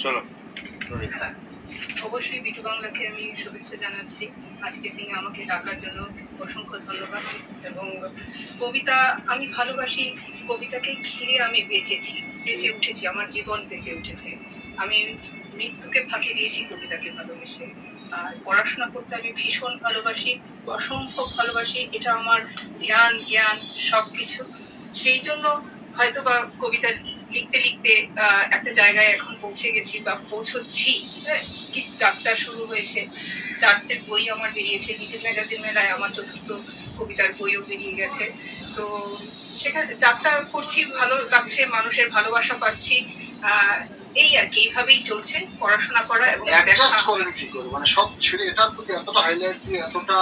চলো। হ্যাঁ, অবশ্যই বিটু বাংলাকে আমি শুভেচ্ছা জানাচ্ছি আজকের দিনে আমাকে ডাকার জন্য। অসংখ্য ধন্যবাদ। এবং কবিতা আমি ভালোবাসি, কবিতাকে ঘিরে আমি বেঁচে উঠেছি, আমার জীবন বেঁচে উঠেছে। আমি মৃত্যুকে ফাঁকি দিয়েছি কবিতাকে ভালোবেসে। আর পড়াশোনা করতে আমি ভীষণ ভালোবাসি, অসম্ভব ভালোবাসি। এটা আমার জ্ঞান সবকিছু। সেই জন্য হয়তো বা কবিতা লিখতে লিখতে একটা জায়গায় এখন পৌঁছে গেছি বা পৌঁছচ্ছি। কি যাত্রা শুরু হয়েছে, 4টে বই আমার বেরিয়েছে, লিটল ম্যাগাজিন মেলায় আমার 4th কবিতার বইও বেরিয়ে গেছে। তো সেখানে যাত্রা করছি, ভালো লাগছে, মানুষের ভালোবাসা পাচ্ছি। এই আর কি, এইভাবেই চলছে পড়াশোনা করা এবং অ্যাডজাস্ট করেন কি করে, মানে সব ছেড়ে এটার প্রতি এতটা হাইলাইট দিয়ে এতটা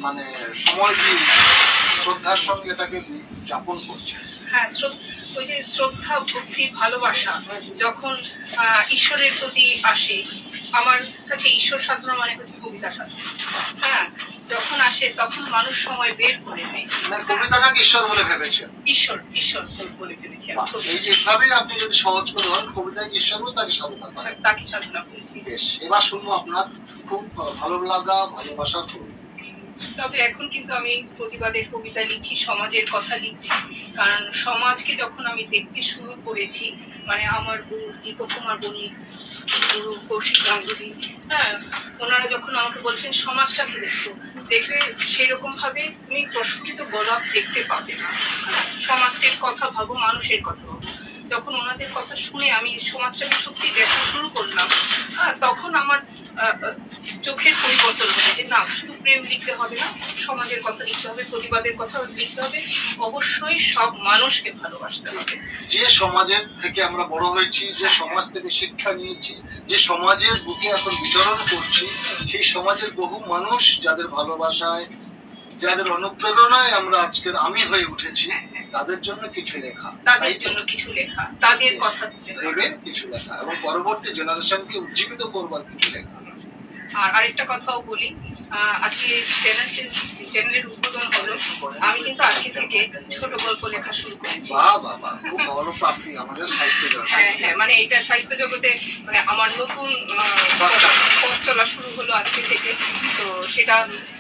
মানে সময় দিয়ে শ্রদ্ধার সঙ্গে এটাকে যাপন করছে। হ্যাঁ, ওই যে শ্রদ্ধা, ভক্তি, ভালোবাসা যখন ঈশ্বরের প্রতি আসে, আমার কাছে ঈশ্বর সাধনা মানে হচ্ছে কবিতা সাধনা। হ্যাঁ, যখন আসে তখন মানুষ সময় বের করে নেয়। কবিতাটাকে ঈশ্বর বলে ভেবেছেন? ঈশ্বর বলে ভেবেছি। এই যে এভাবে আপনি যদি সহজ করে ধরেন কবিতাকে ঈশ্বর বলে তাকে সাধনা করেন। তাকে সাধনা করেছি। বেশ, এবার শুনবো আপনার খুব ভালো লাগা ভালোবাসার কবিতা। তবে এখন কিন্তু আমি প্রতিবাদের কবিতা লিখছি, সমাজের কথা লিখছি। কারণ সমাজকে যখন আমি দেখতে শুরু করেছি, মানে আমার গুরু দীপক কুমার বণিক, গুরু কৌশিক গাঙ্গুলি, হ্যাঁ, ওনারা যখন আমাকে বলছেন সমাজটাকে দেখবে সেরকম ভাবে তুমি প্রস্ফুটিত গোলাপ দেখতে পাবে না। সমাজের কথা ভাবো, মানুষের কথা ভাবো। যখন ওনাদের কথা শুনে আমি সমাজটাকে সত্যি দেখা শুরু করলাম, তখন আমার চোখের পরিবর্তন হলো যে না, শুধু প্রেম লিখতে হবে না, সমাজের কথা লিখতে হবে, প্রতিবাদের কথা লিখতে হবে, অবশ্যই সব মানুষকে ভালোবাসতে হবে। যে সমাজের থেকে আমরা বড় হয়েছি, যে সমাজ থেকে শিক্ষা নিয়েছি, যে সমাজের বুকে এখন বিচরণ করছি, সেই সমাজের বহু মানুষ যাদের ভালোবাসায়, যাদের অনুপ্রেরণায় আমরা আজকের আমি হয়ে উঠেছি, তাদের জন্য কিছু লেখা, তাদের কথা ভেবে কিছু লেখা এবং পরবর্তী জেনারেশনকে উজ্জীবিত করবার কিছু লেখা। আর আরেকটা কথাও বলি, আজকে চ্যানেলের উদ্বোধন হলো, আমি কিন্তু আজকে থেকে ছোট গল্প লেখা শুরু করেছি। খুব ভালো প্রাপ্তি আমাদের সাহিত্য জগতে। হ্যাঁ, মানে এটা সাহিত্য জগতে মানে আমার নতুন পথ চলা শুরু হলো আজকে থেকে। তো সেটা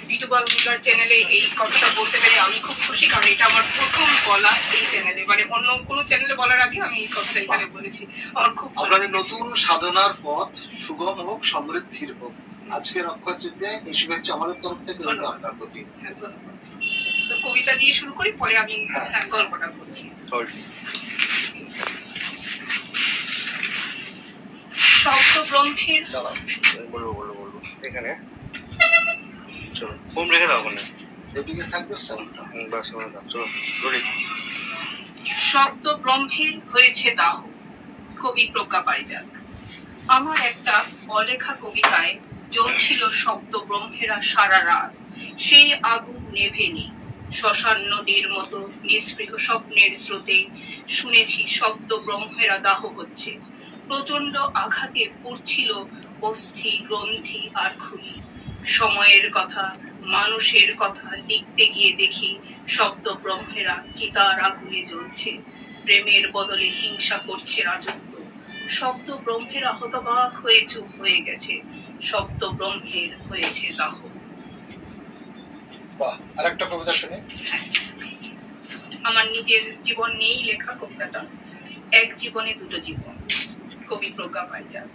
বিটু বাংলার চ্যানেলে এই কথাটা বলতে পেরে আমি খুব খুশি, কারণ এটা আমার প্রথম বলা এই চ্যানেলে, মানে অন্য কোনো চ্যানেলে বলার আগে আমি এই কথাটা এখানে বলেছি। আমার খুব আপনাদের নতুন সাধনার পথ সুগম হোক, সমৃদ্ধির হোক। আজকের অক্ষয় তৃতীয়া এই শুভেচ্ছা আমাদের তরফ থেকে আপনার প্রতি। তো কবিতা দিয়ে শুরু করি, পরে আমি গল্পটা বলছি। শব্দ ব্রহ্মের বলবো এখানে চলো, ফোন রেখে দাও ওখানে, এদিকে থাকবে বাস চলো রোডি। শব্দ ব্রহ্মের হয়েছে দাহ। কবি প্রজ্ঞা পারিজাত। আমার একটা অলেখা কবিতায় জ্বলছিল শব্দ ব্রহ্মেরা সারা রাত, সেই আগুন নেভেনি। শ্মশান নদীর মতো নিস্পৃহ স্বপ্নের স্রোতে শুনেছি শব্দ ব্রহ্মেরা দাহ হচ্ছে। প্রচন্ড আঘাতে পুড়ছিল অস্থি, গ্রন্থি আর খুলি। সময়ের কথা, মানুষের কথা লিখতে গিয়ে দেখি শব্দ ব্রহ্মেরা চিতার আগুনে জ্বলছে। প্রেমের বদলে হিংসা করছে রাজত্ব। শব্দ ব্রহ্মেরা হতবাক হয়ে চুপ হয়ে গেছে। শব্দ ব্রহ্মের হয়েছে দাহ। আরেকটা কবিতা শুনি। আমার নিজের জীবন নিয়েই লেখা কবিতাটা। এক জীবনে দুটো জীবন। কবি প্রজ্ঞা পারিজাত।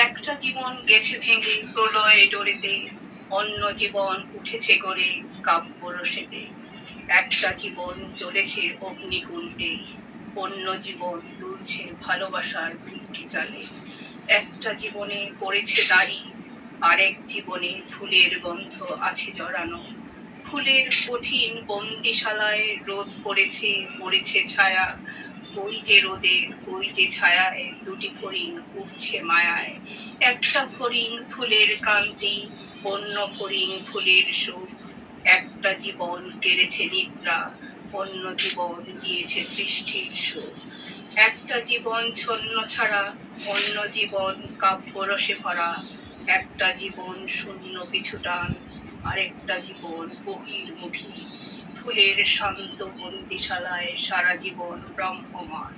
একটা জীবন গেছে ভেঙে প্রলয়ে ডোরেতে, অন্য জীবন উঠেছে গড়ে কাব্য রসেতে। একটা জীবন চলেছে অগ্নিকুণ্ডে, অন্য জীবন দুলছে ভালোবাসার ভিক্ষি চালে। একটা জীবনে পড়েছে দাড়ি, আরেক জীবনে ফুলের গন্ধ আছে জড়ানো। ফুলের কঠিন বন্দিশালায় রোদ পড়েছে ছায়া। ওই যে রোদে, ওই যে ছায়ায় দুটি হরিণ উঠছে মায়ায়। একটা হরিণ ফুলের কান্তি, অন্য হরিণ ফুলের সুখ। একটা জীবন কেড়েছে নিদ্রা, অন্য জীবন দিয়েছে সৃষ্টির সুখ। একটা জীবন ছন্ন ছাড়া, অন্য জীবন কাব্যরসে ভরা। একটা জীবন শূন্য পিছু টান, আরেকটা জীবন বহির্মুখী। ফুলের শান্ত বন্দিশালায় সারা জীবন ব্রহ্মমান,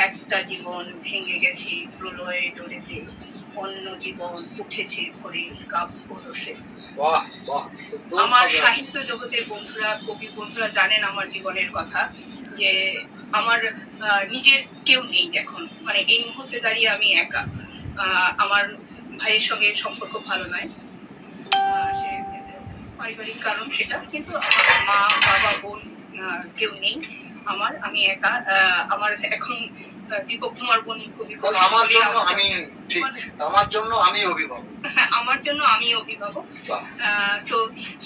একটা জীবন ভেঙে গেছে প্রলয়ে ডোরেতে, অন্য জীবন উঠেছে ভরে কাব্য রসে। বাহ বাহ, সুন্দর আমার ভাবে। সাহিত্য জগতের বন্ধুরা, কবি বন্ধুরা জানেন আমার জীবনের কথা, যে আমার নিজের কেউ নেই এখন, মানে এই মুহূর্তে দাঁড়িয়ে আমি একা। আমার ভাইয়ের সঙ্গে সম্পর্ক ভালো নয়, সে পারিবারিক কারণ সেটা, কিন্তু আমার মা বাবা বোন কেউ নেই আমার, আমি একা। আমার এখন দীপক কুমার বণিক কবি কারণ আমার জন্য আমি ঠিক, আমার জন্য আমি অভিভাবক। আমার জন্য আমি অভিভাবক। বাহ। তো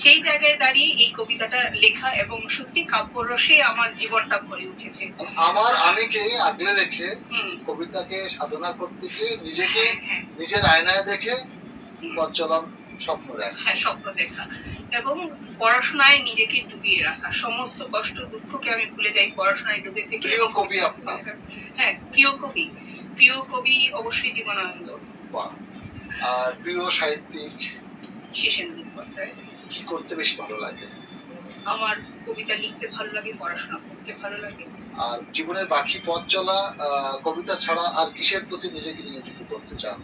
সেই জায়গায় দাঁড়িয়ে এই কবিতাটা লেখা, এবং সত্যি কাব্যরসে আমার জীবনটা ভরে উঠেছে। আমার আমিকে আগলে রেখে হুম, কবিতাকে সাধনা করতে গিয়ে নিজেকে হ্যাঁ, নিজের আয়নায় দেখে হুম, পথ চলার স্বপ্ন দেখা। হ্যাঁ, স্বপ্ন দেখা এবং পড়াশোনায় নিজেকে ডুবিয়ে রাখা, সমস্ত কষ্ট দুঃখকে আমি ভুলে যাই পড়াশোনায় ডুবে থেকে। প্রিয় কবি আপনার? হ্যাঁ, প্রিয় কবি অবশ্যই জীবনানন্দ। বাহ। আর প্রিয় সাহিত্যিক? শীর্ষেন্দু মুখোপাধ্যায়। কি করতে বেশি ভালো লাগে? আমার কবিতা লিখতে ভালো লাগে, পড়াশোনা করতে ভালো লাগে। আর জীবনের বাকি পথ চলা কবিতা ছাড়া আর কিসের প্রতি নিজেকে নিয়োজিত করতে চান?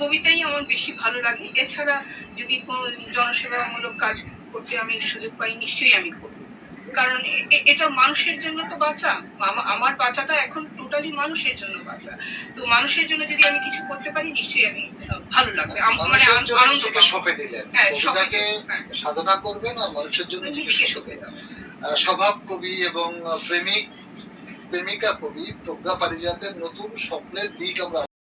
কবিতাই আমার বেশি ভালো লাগে। এছাড়া যদি কোনো জনসেবামূলক কাজ করতে আমি সুযোগ পাই, নিশ্চয়ই আমি করব। কারণ এটা মানুষের জন্য তো বাঁচা। আমার বাঁচাটা এখন টোটালি মানুষের জন্য বাঁচা। তো মানুষের জন্য যদি আমি কিছু করতে পারি, নিশ্চয়ই আমি ভালো লাগবে, মানে মানুষের জন্য আনন্দ নিজেকে পাবো। সঁপে দিলেন, হ্যাঁ, কবিতাকে হ্যাঁ, সাধনা করবেন আর মানুষের জন্য নিজেকে নিজেকে সঁপে সঁপে দিলেন। দেবো। স্বভাব কবি এবং প্রেমিকা কবি প্রজ্ঞা পারিজাতের নতুন স্বপ্নের দিক আমরা